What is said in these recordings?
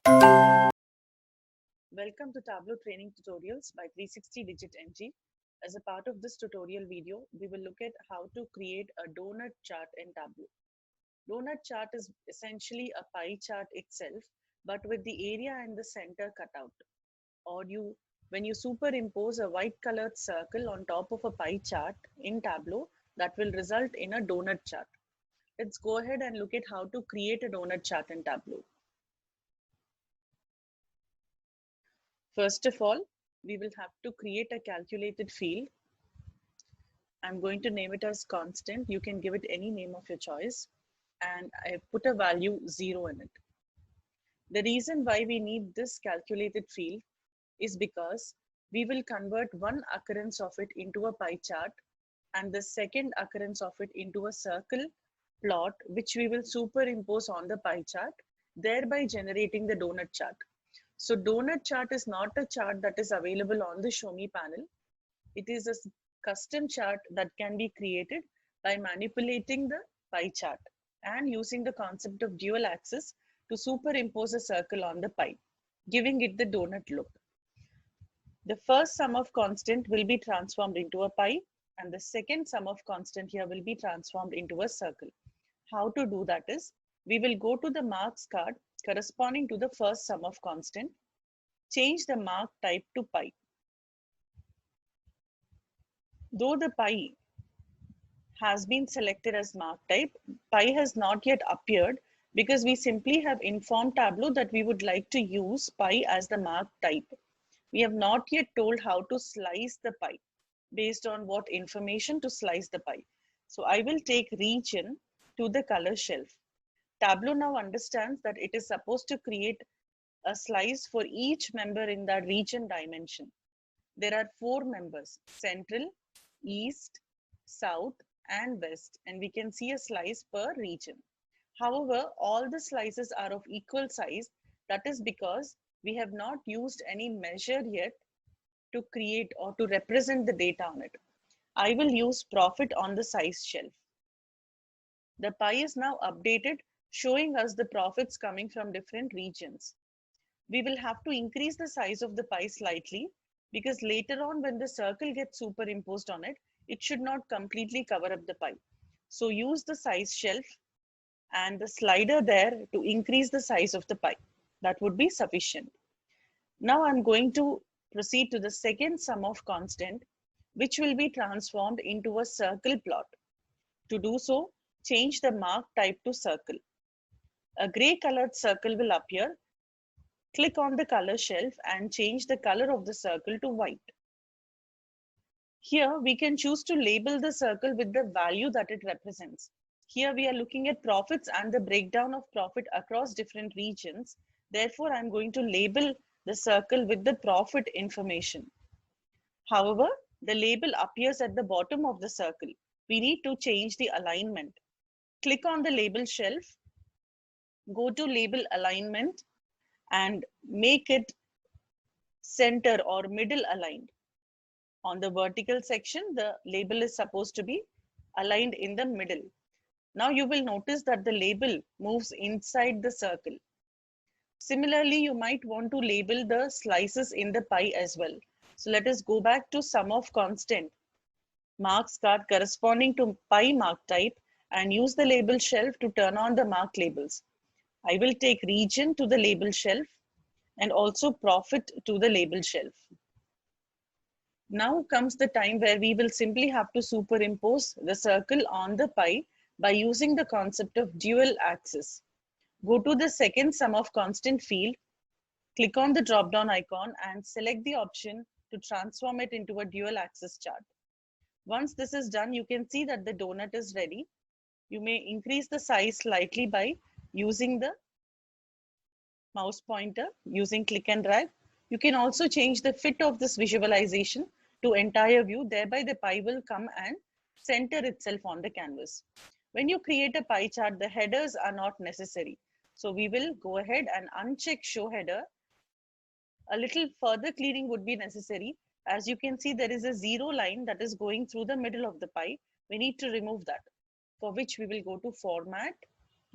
Welcome to Tableau Training Tutorials by 360 Digit NG. As a part of this tutorial video, we will look at how to create a donut chart in Tableau. Donut chart is essentially a pie chart itself, but with the area and the center cut out. When you superimpose a white colored circle on top of a pie chart in Tableau, that will result in a donut chart. Let's go ahead and look at how to create a donut chart in Tableau. First of all, we will have to create a calculated field. I'm going to name it as constant. You can give it any name of your choice. And I put a value 0 in it. The reason why we need this calculated field is because we will convert one occurrence of it into a pie chart and the second occurrence of it into a circle plot, which we will superimpose on the pie chart, thereby generating the donut chart. So donut chart is not a chart that is available on the Show Me panel. It is a custom chart that can be created by manipulating the pie chart and using the concept of dual axis to superimpose a circle on the pie, giving it the donut look. The first sum of constant will be transformed into a pie and the second sum of constant here will be transformed into a circle. How to do that is, we will go to the marks card corresponding to the first sum of constant, change the mark type to pie. Though the pie has been selected as mark type, pie has not yet appeared because we simply have informed Tableau that we would like to use pie as the mark type. We have not yet told how to slice the pie based on what information to slice the pie. So I will take region to the color shelf. Tableau now understands that it is supposed to create a slice for each member in that region dimension. There are 4 members: central, east, south, and west, and we can see a slice per region. However, all the slices are of equal size. That is because we have not used any measure yet to create or to represent the data on it. I will use profit on the size shelf. The pie is now updated, showing us the profits coming from different regions. We will have to increase the size of the pie slightly because later on when the circle gets superimposed on it, it should not completely cover up the pie. So use the size shelf and the slider there to increase the size of the pie. That would be sufficient. Now I'm going to proceed to the second sum of constant, which will be transformed into a circle plot. To do so, change the mark type to circle. A gray colored circle will appear. Click on the color shelf and change the color of the circle to white. Here we can choose to label the circle with the value that it represents. Here we are looking at profits and the breakdown of profit across different regions. Therefore, I'm going to label the circle with the profit information. However, the label appears at the bottom of the circle. We need to change the alignment. Click on the label shelf, go to label alignment and make it center or middle aligned. On the vertical section, the label is supposed to be aligned in the middle. Now you will notice that the label moves inside the circle. Similarly, you might want to label the slices in the pie as well. So let us go back to sum of constant marks card corresponding to pie mark type and use the label shelf to turn on the mark labels. I will take region to the label shelf and also profit to the label shelf. Now comes the time where we will simply have to superimpose the circle on the pie by using the concept of dual axis. Go to the second sum of constant field, click on the drop-down icon and select the option to transform it into a dual axis chart. Once this is done, you can see that the donut is ready. You may increase the size slightly by using the mouse pointer, using click and drag. You can also change the fit of this visualization to entire view, thereby the pie will come and center itself on the canvas. When you create a pie chart, the headers are not necessary. So we will go ahead and uncheck show header. A little further cleaning would be necessary. As you can see, there is a 0 line that is going through the middle of the pie. We need to remove that, for which we will go to format,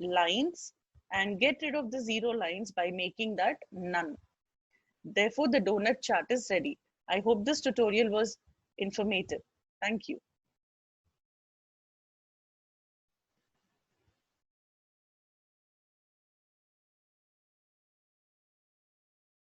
lines, and get rid of the zero lines by making that none. Therefore, the donut chart is ready. I hope this tutorial was informative. Thank you.